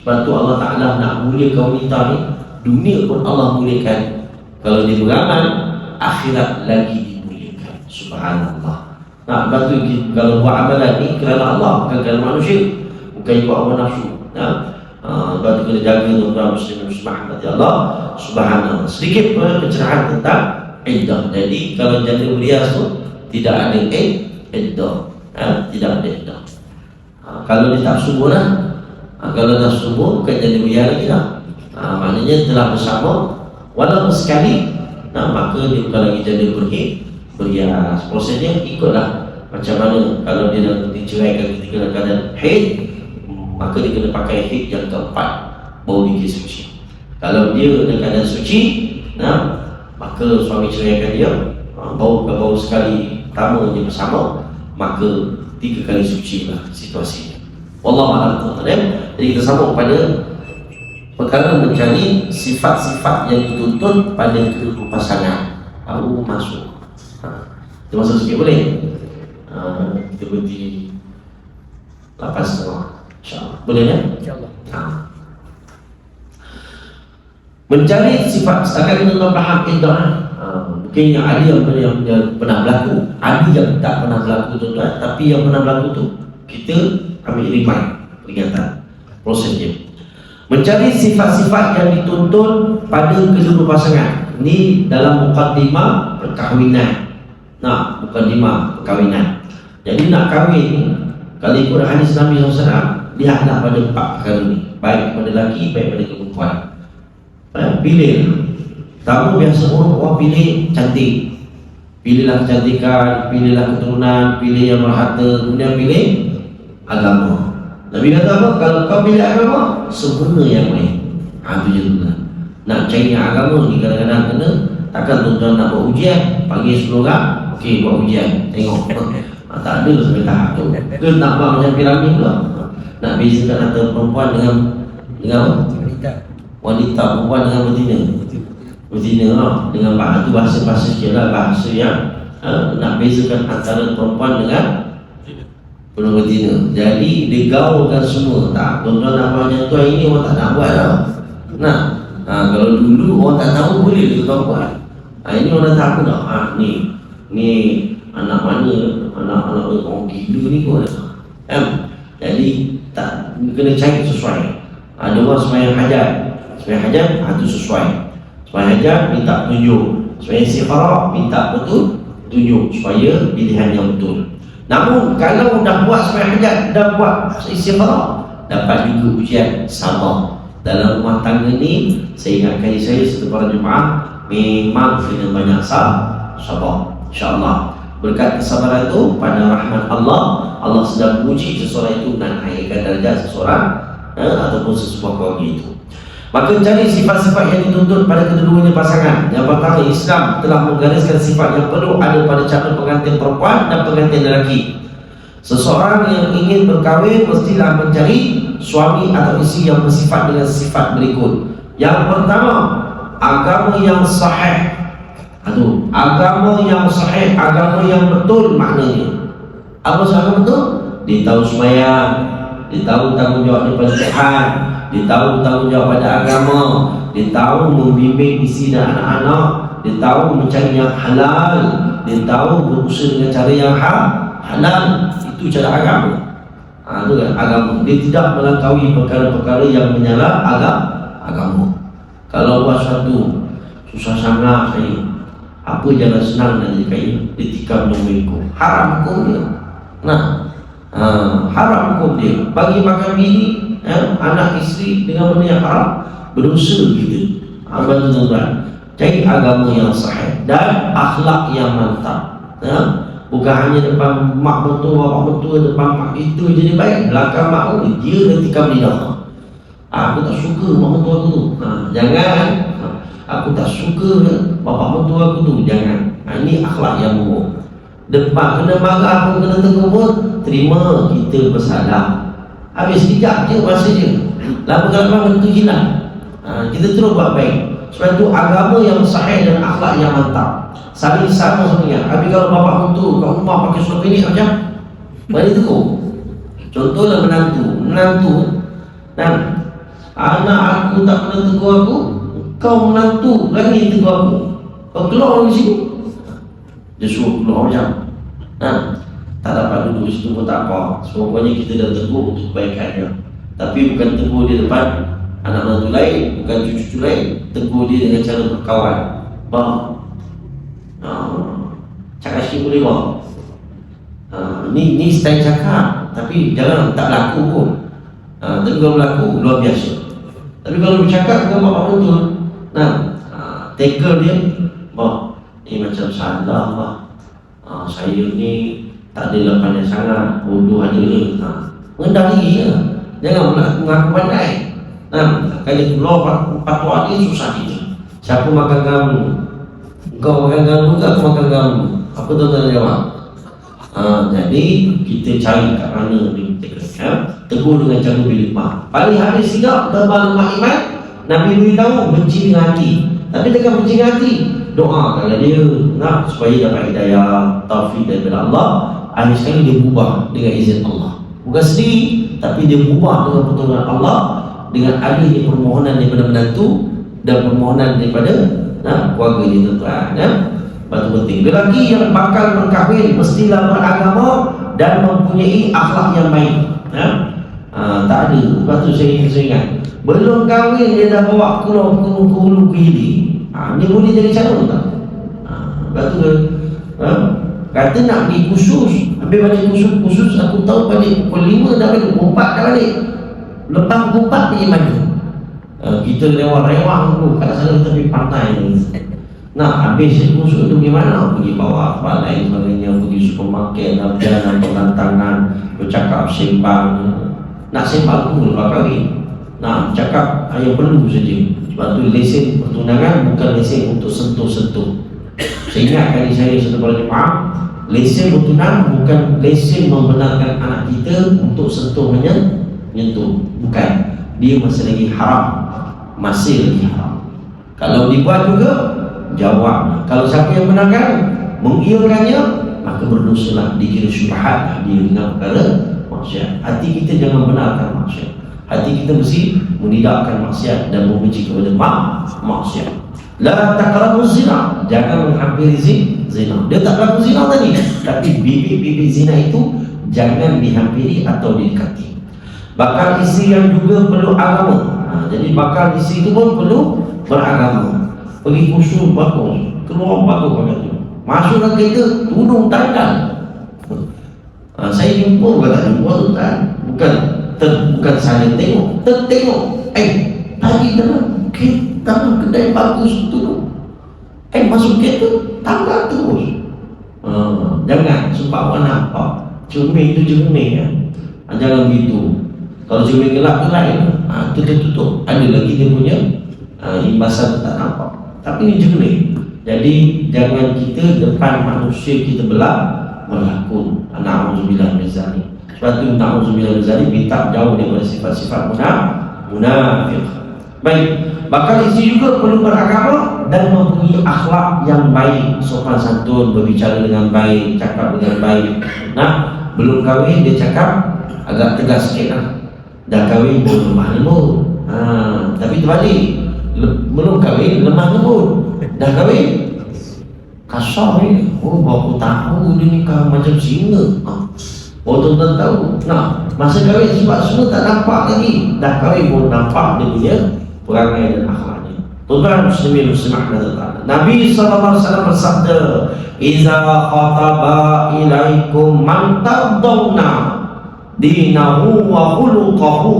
Sebab tu Allah Ta'ala nak muliakan wanita ni, dunia pun Allah muliakan. Kalau dia beramal, akhirat lagi dimuliakan. Subhanallah. Lepas tu kalau buat amalan ni kerana Allah, bukan kerana manusia, bukan buat hawa nafsu. Lepas tu kena jaga tuan-tuan muslimin muslimat ya Allah. Subhanallah. Sedikit pencerahan tentang iddah. Jadi kalau janda berias tu tidak ada iddah, tidak ada iddah. Kalau dia tak subur lah, kalau dah subur bukan janda berias lagi dah. Maknanya telah bersama walaupun sekali, maka dia bukan lagi janda berias. Prosesnya ikutlah macam mana. Kalau dia dah diceraikan ketika dalam keadaan haid, maka dia kena pakai haid yang keempat baru dia suci. Kalau dia dalam keadaan suci, maka suami ceraikan dia, baru sekali pertama dia bersama, maka 3 kali suci lah situasinya. Wallahualam. Jadi kita sambung pada perkara mencari sifat-sifat yang dituntut pada kedua pasangan. Baru masuk. Kita masuk sikit boleh? Kita berhenti 8.30, InsyaAllah. Boleh ya? InsyaAllah. Mencari sifat, setakat ini tuan faham iddah. Mungkin yang ada yang pernah berlaku, ada yang tak pernah berlaku tuan-tuan, tapi yang pernah berlaku tu kita ambil remind, peringatan prosesnya. Mencari sifat-sifat yang dituntut pada kedua pasangan. Ini dalam mukaddimah perkahwinan. Mukaddimah perkahwinan. Jadi nak kahwin, kalau ikut hadis Nabi SAW, lihatlah pada 4 perkara ni, baik pada lelaki, baik pada perempuan. Pilih. Tahu biasa orang pilih cantik, pilihlah kecantikan, pilihlah keturunan, pilih yang berharta, kemudian pilih agama. Nabi kata apa? Kalau kau pilih agama, sempurna yang lain. Itu je tu lah. Nak cari agama ni kadang-kadang kena. Takkan tuan-tuan nak buat ujian, panggil 10 orang, okey buat ujian, tengok. Tak ada sampai tahap tu. Ke nak buat macam piramid pula. Nak bezakan antara perempuan dengan wanita, perempuan dengan betina dengan bahasa sikit lah, bahasa yang nak bezakan antara perempuan dengan penuh betina. Jadi digaulkan semua. Tak, tuan-tuan nak buat macam tu hari ni, orang tak nak buat tau. Kalau dulu orang tak tahu boleh tuan buat. Ini orang tak tahu dah. Ni anak mana, anak orang gila ni pun. Jadi tak kena cari sesuai. Ada orang sembahyang hajat, itu sesuai. Sembahyang hajat minta petunjuk, sembahyang istikharah minta petunjuk supaya pilihan yang betul. Namun kalau dah buat sembahyang hajat, dah buat istikharah, dapat juga ujian sabar. Dalam rumah tangga ni, saya ingatkan saya serta para jemaah memang kena banyak sabar, insyaAllah. Berkat kesabaran itu, pada rahmat Allah, Allah sedang uji seseorang itu dan naikkan darjat seseorang ataupun sesebuah keluarga itu. Maka cari sifat-sifat yang dituntut pada kedua-duanya pasangan. Yang pertama, Islam telah menggariskan sifat yang perlu ada pada calon pengantin perempuan dan pengantin lelaki. Seseorang yang ingin berkahwin mestilah mencari suami atau isteri yang bersifat dengan sifat berikut. Yang pertama, agama yang sahih. Agama yang sahih, agama yang betul maknanya. Apa agama betul? Dia tahu sembahyang, dia tahu tanggungjawab daripada Tuhan, dia tahu tanggungjawab pada agama, dia tahu membimbing isteri dan anak-anak, dia tahu mencari yang halal, dia tahu berusaha dengan cara yang halal. Itu cara agama. Itu kan agama. Dia tidak melangkaui perkara-perkara yang menyalah agama. Kalau buat sesuatu susah sangat saya, apa jalan senang nak jadi kaya, dia tikam nombor haram hukum dia. Haram hukum dia. Bagi makan bini, anak isteri dengan benda yang haram, berdosa kita. Cari agama yang sahih dan akhlak yang mantap. Bukan hanya depan mak mertua, bapak mertua, depan mak itu jadi baik, belakang mak dia dah tikam lidah. Aku tak suka mak mertua aku tu. Jangan. Aku tak suka bapak mertua aku tu. Jangan. Ini akhlak yang buruk. Depan kena marah pun, kena tegur pun, terima kita bersalah. Habis sekejap je, masa je. Lama-lama itu hilang. Kita terus buat baik. Sebab itu agama yang sahih dan akhlak yang mantap. Saling sama sebenarnya. Habis kalau bapak mentu kat rumah pakai surat pendek macam mana tegur? Contohlah menantu dan anak aku tak pernah tegur aku, kau menantu lagi tegur aku, kau keluar dari sini. Dia suruh keluar macam tak dapat duduk situ pun tak apa. Pokoknya kita dah tegur untuk kebaikannya. Tapi bukan tegur dia depan anak menantu lain, bukan cucu-cucu lain. Tegur dia dengan cara berkawan. Cakap sikit boleh bang. Ni style cakap, tapi jangan tak berlaku pun. Tapi kalau berlaku luar biasa. Tapi kalau bercakap dengan bapak betul, tackle dia, ni macam salah lah. Saya ni tak ada pandai sangat, bodoh ada ni. Rendah diri je. Jangan mengaku pandai. Kalau keluar patwa dia susah kita. Siapa makan kamu? Kau makan kamu ke aku makan kamu? Apa tuan-tuan jawab? Jadi kita cari kat mana ni tegur dengan cara berlimpah. Paling habis sigap lemah iman, Nabi beritahu benci dengan hati. Tapi dengan benci dengan hati, doa kalau dia nak supaya dapat hidayah, taufik daripada Allah. Akhir sekali dia berubah dengan izin Allah. Bukan sendiri, tapi dia berubah dengan pertolongan Allah, dengan adanya permohonan daripada menantu dan permohonan daripada keluarga dia tuan-tuan. Batu penting. Lelaki yang bakal berkahwin mestilah beragama dan mempunyai akhlak yang baik. Tak ada. Lepas tu saya ingat, belum kahwin dia dah bawa keluar ke hulu ke hilir. Ni boleh jadi calon tak? Lepas tu kata nak pergi khusus, habis balik khusus aku tahu balik pukul 5 dah balik, pukul 4 dah balik. Lepas pukul 4 pergi mana? Kita rewang-rewang dulu kat sana, kita pergi pantai ni. Habis khusus tu gimana? Pergi bawa apa lain sebagainya, pergi supermarket, jalan perantangan, bercakap sembang. Nak sembang pun lepas kahwin. Cakap yang perlu saja. Sebab tu lesen pertunangan bukan lesen untuk sentuh-sentuh. Saya ingat kali saya satu pada jemaah, lesen bertunang bukan lesen membenarkan anak kita untuk sentuh menyentuh. Bukan. Dia masih lagi haram. Masih lagi haram. Kalau dibuat juga, jawab. Kalau siapa yang benarkan, mengiyakannya, maka berdosalah, dikira syubhat dia dengan perkara maksiat. Hati kita jangan benarkan maksiat. Hati kita mesti menidakkan maksiat dan membenci kepada maksiat. La taqrabu zina, jangan menghampiri zina. Dia tak berlaku zina tadi, tapi bibit-bibit zina itu jangan dihampiri atau didekati. Bakal isteri yang juga perlu agama. Jadi bakal isteri itu pun perlu beragama. Pergi khusyuk bagus, keluar bagus kat tu. Masuk dalam kereta, tudung tanggal. Saya jumpa bukan tak jumpa tu kan. Bukan saling tengok, tertengok. Tadi dalam kedai bagus tu. Masuk kereta, tanggal terus. Jangan sebab orang nampak cermin tu cermin kan. Jangan begitu. Kalau cermin gelap-gelap tutup. Ada lagi dia punya imbasan tak nampak. Tapi ini cermin. Jadi jangan kita depan manusia kita berlakon. Na'udzubillah min zalik. Sebab tu na'udzubillah min zalik, minta jauh daripada sifat-sifat munafik. Baik, bakal isteri juga perlu beragama dan mempunyai akhlak yang baik, sopan santun, berbicara dengan baik, cakap dengan baik. Nah, belum kahwin dia cakap agak tegas sikit lah. Dah kahwin dia lemah lembut. Tapi terbalik, belum kahwin lemah lembut, dah kahwin kasar ni. Baru tahu dia nikah macam singa. Tuan-tuan tahu. Nah, masa kahwin sebab semua tak nampak lagi, dah kahwin pun nampak dia punya perangai dan akhlaknya. Tuan-tuan muslimin muslimat Nabi SAW bersabda, "Iza khataba ilaikum man tardawna dinahu wa khuluquhu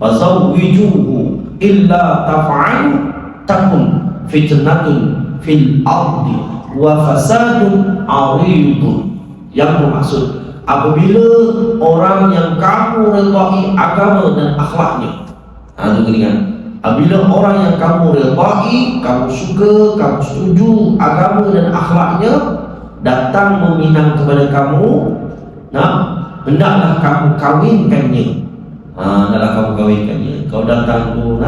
fazawwijuhu illa taf'alu takun fitnatun fil ardi wa fasadun 'aridun." Yang bermaksud, apabila orang yang kamu redai agama dan akhlaknya, itu keringan. Apabila orang yang kamu redai, kamu suka, kamu setuju agama dan akhlaknya datang meminang kepada kamu, hendaklah kamu kahwinkannya. Hendaklah kamu kahwinkannya. Kau datang tu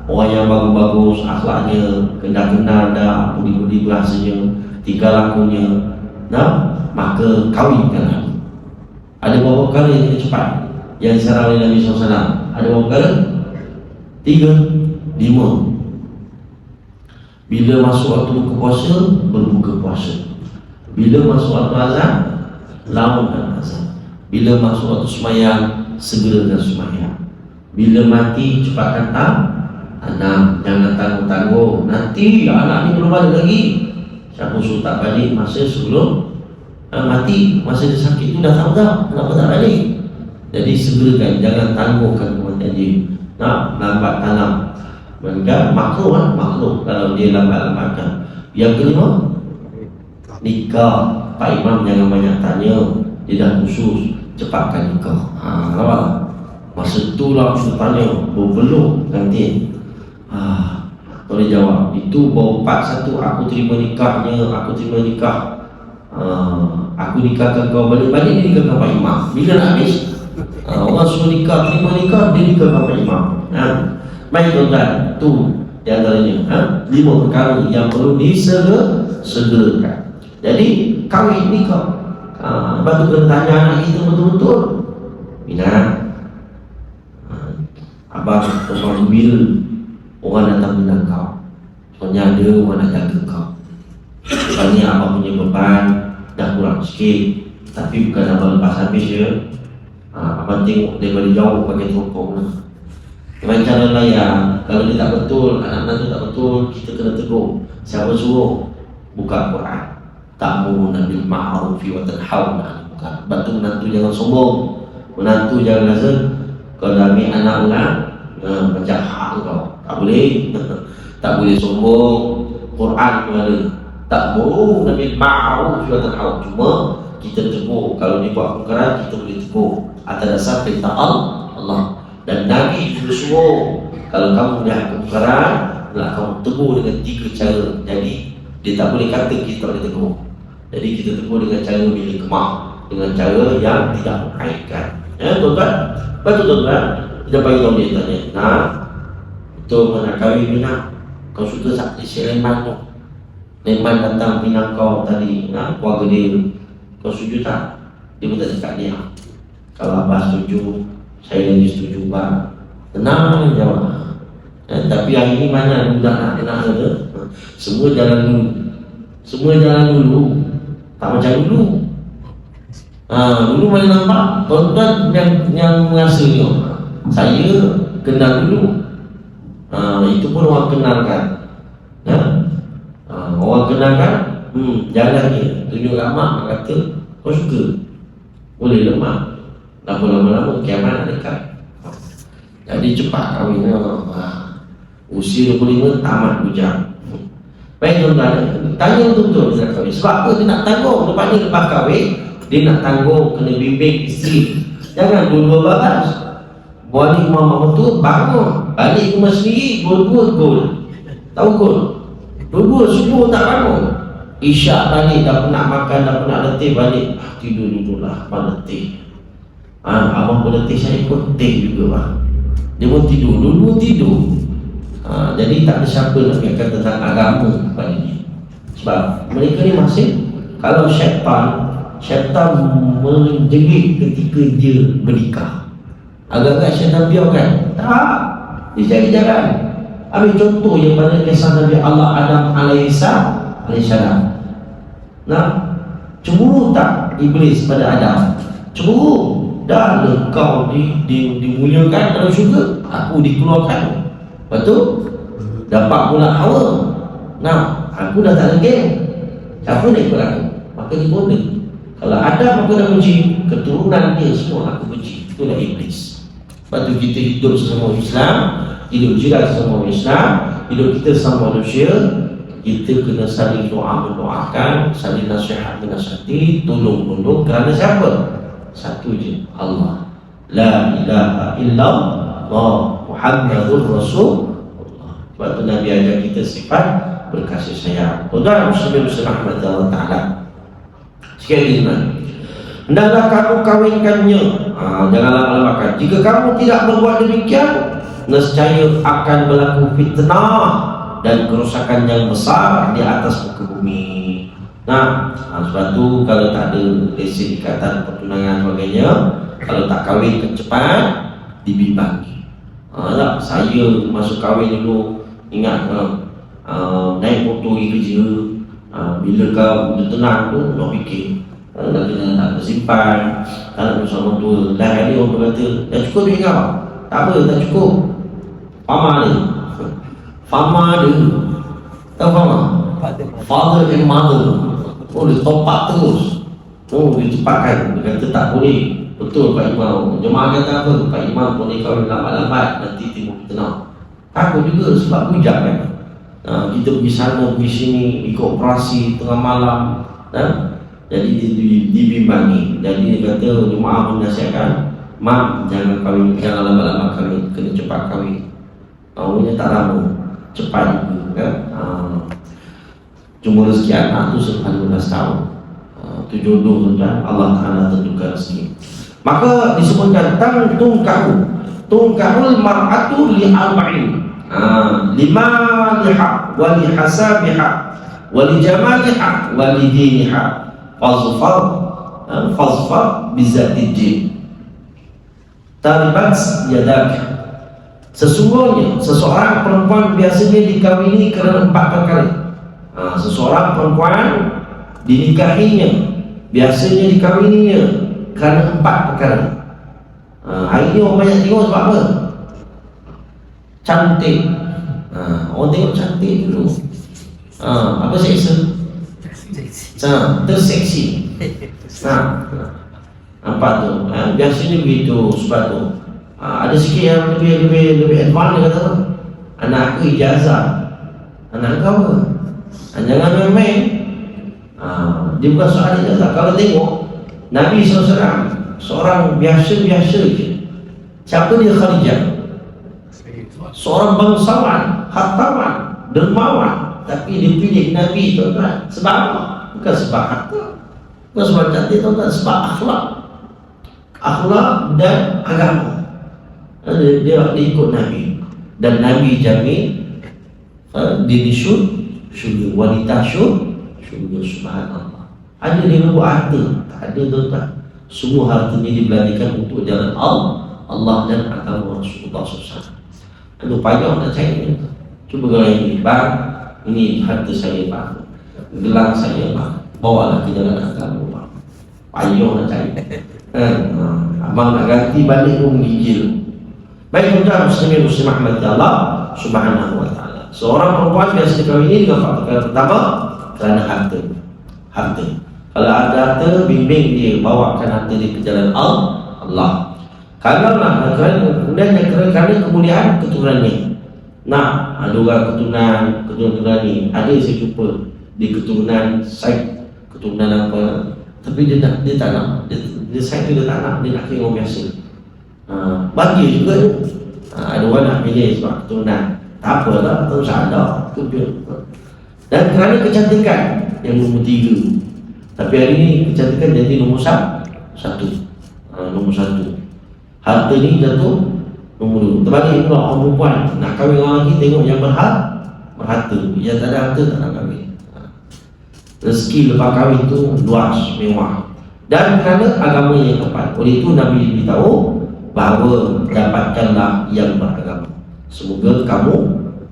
orang yang bagus-bagus akhlaknya, kenal dah, budi-budi bahasanya, tingkah lakunya, maka kahwinkanlah. Ada berapa perkara yang cepat yang disarankan oleh Nabi SAW? Ada berapa perkara? 3, 5. Bila masuk waktu buka puasa, berbuka puasa. Bila masuk waktu azan, lawankan azan. Bila masuk waktu sembahyang, segerakan sembahyang. Bila mati, cepatkan anak, jangan tangguh-tangguh. Nanti anak ni belum balik lagi. Siapa suruh tak balik masa sebelum mati, masa dia sakit tu dah tahu dah kenapa tak balik. Jadi segerakan, jangan tangguhkan kematian dia. Lambat tanam. Mereka makruh kalau dia lambat-lambatkan. Yang kelima, nikah. Pak Imam jangan banyak tanya, dia dah khusus cepatkan nikah. Masa tu lah aku tanya, belum ganti. Boleh jawab, itu baru part 1 aku terima nikahnya, aku nikahkan kau, balik-balik dia nikahkan Pak Imam. Bila nak habis, orang suruh nikah, terima nikah, dia nikahkan Pak Imam. Baik tuan-tuan, tu di antaranya 5 perkara yang perlu disegerakan. Jadi kahwin nikah, lepas tu kena tanya anak kita betul-betul minat. Abang bila orang datang minat kau, soalnya ada orang nak jaga kau. Soalnya abang punya beban dah kurang sikit, tapi bukan abang lepas habis je. Abang tengok daripada jauh pakai teropong lah. Macam cara layan, kalau dia tak betul, anak-anak tu tak betul, kita kena tegur. Siapa suruh? Buka Quran. Ta'muruna bil ma'rufi wa tanhauna 'anil munkar. Bantu menantu jangan sombong. Menantu jangan rasa kau dah ambil anak orang macam hak kau. Tak boleh. Tak boleh sombong. Quran pun ada. Ta'muruna bil ma'rufi wa tanhauna. Cuma kita tegur. Kalau dia buat perkara, kita boleh tegur atas dasar perintah Allah. Dan Nabi juga suruh, kalau kamu dah kemungkaran, kamu tegur dengan 3 cara. Jadi dia tak boleh kata kita tak boleh tegur. Jadi kita tegur dengan cara bila kemah, dengan cara yang tidak menghaitkan. Tuan-tuan, betul tuan-tuan, kita bagi tahu dia tanya, betul mana kahwin minat, kau suka tak si Leman tu? Leman datang minat kau tadi, keluarga dia, kau setuju tak? Dia pun tak cakap dia. Kalau abah setuju, saya lagi setuju bang. Tenang jawab. Tapi hari ini mana budak nak ada? Semua jalan dulu. Tak macam dulu. Dulu mana nampak? Tuan-tuan yang merasa ni, saya kenal dulu. Itu pun orang kenalkan. Orang kenalkan, jalan dia. Tunjuk ramah, kata kau suka. Boleh lemah. Lama-lama kiamat nak dekat. Jadi cepat kahwin. Usia 25 tamat bujang. Baik tuan-tuan, tanya betul-betul dia nak kahwin. Sebab apa dia nak tanggung? Lepas kahwin, dia nak tanggung, kena bimbing isteri. Jangan dua-dua baras. Balik rumah betul, bangun. Balik rumah sendiri, dua-dua gol. Tahu gol? Dua-dua subuh tak bangun. Isyak balik, dah nak makan, dah nak letih balik. Tidur dulu lah, abang letih. Abang pun letih, saya pun letih juga bang. Dia pun tidur, dua-dua tidur. Jadi tak ada siapa nak fikirkan tentang agama pada ni. Sebab mereka ni masih, kalau syaitan menjerit ketika dia bernikah. Agak-agak syaitan biarkan. Tak, dia cari jalan. Ambil contoh yang pada kisah Nabi Allah Adam alaihissalam. Nah, cemburu tak iblis pada Adam? Cemburu. Dah kau dimuliakan dalam syurga, aku dikeluarkan. Betul? Dapat pula Hawa. Nah, aku dah tak lagi. Siapa nak ikut aku? Maka dia bodoh. Kalau ada maka dah benci, keturunan dia semua aku benci. Itulah iblis. Sebab tu kita hidup sesama Islam, hidup jiran sesama Islam, hidup kita sama manusia, kita kena saling doa mendoakan, saling nasihat menasihati, tolong-tolong. Kerana siapa? Satu je, Allah. La ilaha illallah Muhammadur Rasulullah. Sebab tu Nabi ajar kita sifat berkasih sayang. Tuan-tuan muslimin muslimat Allah Ta'ala sekali lagi, hendaklah kamu kawinkannya. Jangan lama-lamakan. Jika kamu tidak berbuat demikian, nescaya akan berlaku fitnah dan kerosakan yang besar di atas muka bumi. Nah, sebab tu kalau tak ada lesen ikatan pertunangan sebagainya, kalau tak kahwin cepat, dibimbangi. Tak, saya masuk kahwin dulu, ingat naik motor pergi kerja, bila kau dah tenang tu, nak fikir dah kena tak bersimpan, tak nak bersama motor. Dah kali orang kata, dah cukup duit kau? Tak apa, tak cukup. Fama dia tahu fama? Father and mother. Oh, dia topak terus. Oh, dia cepatkan. Dia kata tak boleh. Betul Pak Imam. Jemaah kata apa? Pak Imam boleh kahwin lambat-lambat, nanti timur fitnah. Takut juga sebab hujat kan. Kita pergi sana, pergi sini, ikut operasi tengah malam. Jadi dibimbangi. Jadi dia kata, jemaah menasihatkan, mak jangan kahwin, jangan lambat-lambat kahwin, kena cepat kahwin. Maunya tak lama, cepat juga kan. Cuma rezeki anak tu selepas 15 tahun. Itu jodoh tuan-tuan, Allah Ta'ala tentukan rezeki. Maka disebutkan tungkahul mar'atu li arba'in. Lima liha wa li hasabiha wa li jamaliha wa li diniha fazfar bizatid din. Taribat yadak. Sesungguhnya seseorang perempuan biasanya dikawini kerana 4 perkara. Seseorang perempuan dinikahinya, biasanya dikawininya kerana 4 perkara. Hari ini orang banyak tengok sebab apa? Cantik. Orang tengok cantik dulu. Apa seksa? Terseksi. Nampak tu. Biasanya begitu. Sebab tu ada sikit yang lebih advance. Dia kata apa? Anak aku ijazah. Anak kau apa? Jangan main-main. Dia bukan soal ijazah. Kalau tengok Nabi SAW seorang biasa-biasa je. Siapa dia? Khadijah. Seorang bangsawan, hartawan, dermawan, tapi dia pilih Nabi tuan-tuan. Sebab apa? Bukan sebab harta, bukan sebab cantik tuan-tuan, sebab akhlak dan agama. Dia ikut Nabi. Dan Nabi jamin diri syurga, wanita syurga. Subhanallah. Ada dia rebut harta? Tak ada tuan-tuan. Semua hartanya dibelanjakan untuk jalan Allah dan agama Rasulullah SAW. Aduh, payah nak cari ni. Cuba kalau ini, bang, ini harta saya bang, gelang saya bang, bawalah ke jalan agama bang. Payah nak cari. Abang nak ganti balik pun gigil. Baik tuan-tuan muslimin muslimat Allah Subhanahu wa ta'ala. Seorang perempuan biasa dikawini dengan faktor pertama kerana harta. Kalau ada harta, bimbing dia, bawakan harta dia ke jalan Allah. Kalau kerana kemuliaan keturunannya. Nah, ada orang keturunan ni, ada saya jumpa di keturunan Said, keturunan apa, tapi dia tak nak, dia Said tu dia tak nak, dia nak kira orang biasa. Bagi juga tu. Ada orang nak pilih sebab keturunan, tak apalah, terus ada tu dia. Dan kerana kecantikan yang nombor 3, tapi hari ni kecantikan jadi nombor 1. Nombor 1. Harta ni jatuh nombor 2. Terbalik pula orang perempuan nak kahwin orang lelaki, tengok yang berharta. Yang tak ada harta tak nak kahwin. Rezeki lepas kahwin tu luas, mewah. Dan kerana agama yang tepat, oleh itu Nabi beritahu bahawa dapatkanlah yang beragama. Semoga kamu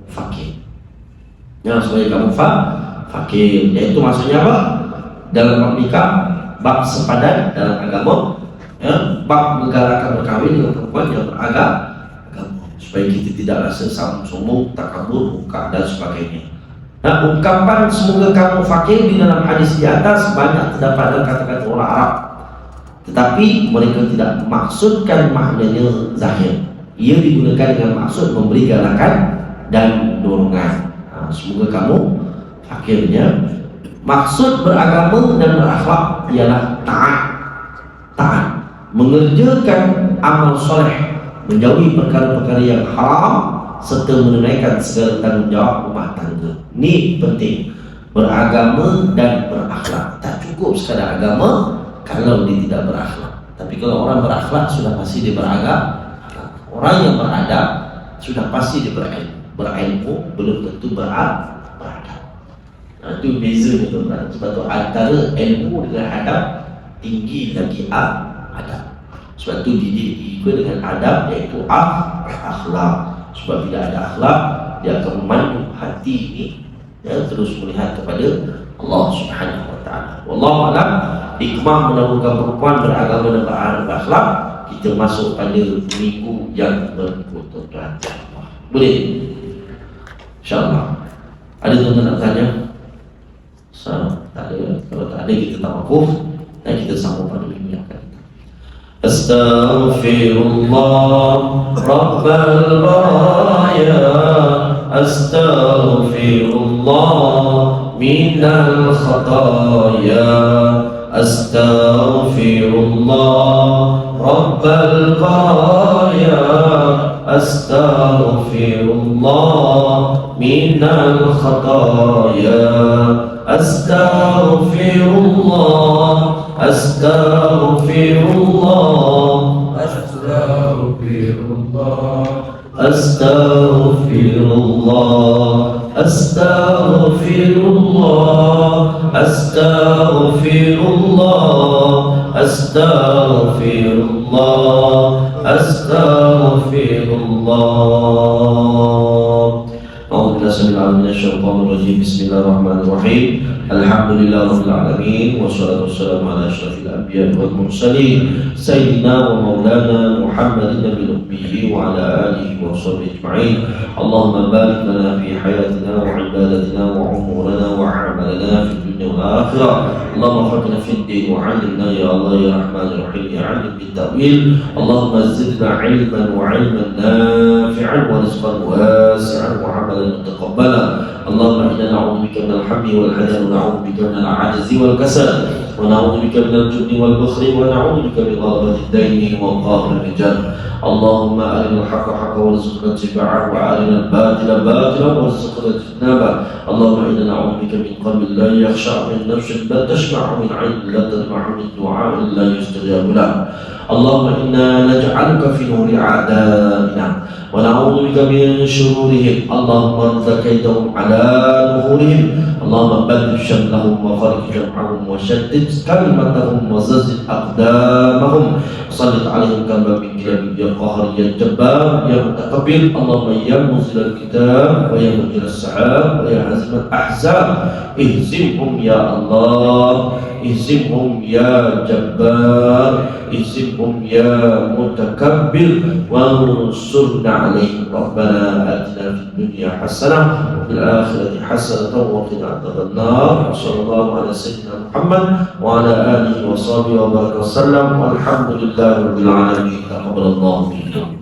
fakir. Supaya kamu fakir. Iaitu maksudnya apa? Dalam bab nikah, bab sepadan dalam agama, bab menggalakkan berkahwin dengan perempuan yang beragama, supaya kita tidak rasa sombong, takabur, muka dan sebagainya. Nah, ungkapan semoga kamu fakir di dalam hadis di atas banyak terdapat dalam kata-kata orang Arab, tetapi mereka tidak maksudkan maknanya zahir. Ia digunakan dengan maksud memberi galakan dan dorongan. Semoga kamu fakirnya. Maksud beragama dan berakhlak ialah taat, mengerjakan amal soleh, menjauhi perkara-perkara yang haram, serta menunaikan segala tanggungjawab rumah tangga. Ini penting. Beragama dan berakhlak. Tak cukup sekadar agama kalau dia tidak berakhlak. Tapi kalau orang berakhlak, sudah pasti dia beragama. Orang yang beradab sudah pasti dia berilmu. Berilmu belum tentu beradab. Itu beza tuan-tuan. Sebab tu antara ilmu dengan adab, tinggi lagi adab. Sebab tu didik juga dengan adab, iaitu akhlak. Sebab bila ada akhlak, dia akan memandu hati ini, terus melihat kepada Allah Subhanahu Wa Taala. Wallahu a'lam. Hikmah mendahulukan perempuan beragama dan berakhlak. Kita masuk pada minggu yang berikut, tuan-tuan. Boleh? InsyaAllah. Ada tuan-tuan nak tanya? Tak ada. Kalau tak ada, kita tawakuf dan kita sambung pada minggu yang akan datang. Astaghfirullah Rabbal Baraya, Astaghfirullah minal khataya, Astaghfirullah Rabbal Baraya, Astaghfirullah minal khataya, Astaghfirullah, Astaghfirullah, Astaghfirullah, Astaghfirullah, Astaghfirullah, Astaghfirullah, Astaghfirullah, Astaghfirullah. Bismillahirrahmanirrahim. Alhamdulillahirabbil alamin, wassalatu wassalamu ala asyrafil anbiya'i wal mursalin sayyidina wa maulana Muhammadin nabiyil ummi wa ala alihi wa sahbihi ajma'in. Allahumma barik lana fi hayatina wa ibadatina wa umurana wa a'malana fid dunya wal akhirah. Allahumma faqina fid din wa 'allimna ya Allah ya Rahman ya Rahim ya 'alim bit ta'wil. Allahumma zidna 'ilman wa 'ilman nafi'an wa rizqan wasi'an wa 'amalan mutaqabbala. Allahumma inna na'udzubika minal hammi wal hazani wa na'udzubika minal 'ajzi wal kasal wa na'udzubika minal jubni wal bukhli wa na'udzubika min ghalabati ad-daini wa qahri ar-rijal. Allahumma arinal haqqa haqqan warzuqna ittiba'ahu wa arinal batila batilan warzuqna ijtinabah. Allahumma inna na'udzubika min qalbin la yakhsha', min nafsin la tashba'u, min 'aynin la tadma'u, min du'a'in la yustajabu lahu. Allahumma inna naj'aluka fi nuri a'da'ina wa na'udzu bika min shururihim. Allahumma ردّ كيدهم على ظهورهم. اللهم بدل شملهم وفرق جمعهم وشتت كلمتهم وزلزل أقدامهم وسلط عليهم كما من كلاب يا قاهر يا جبار يا متكبر. اللهم يا منزل الكتاب ويا مجري السحاب ويا هازم الأحزاب اهزمهم يا الله، اهزمهم يا جبار، اهزمهم يا متكبر وانصرنا عليهم. ربنا آتنا في الدنيا حسنة وفي الآخرة حسنة وقنا عذاب النار. وصلى الله على سيدنا محمد وعلى آله وصحبه وبارك وسلم والحمد لله رب العالمين. تقبل الله منكم.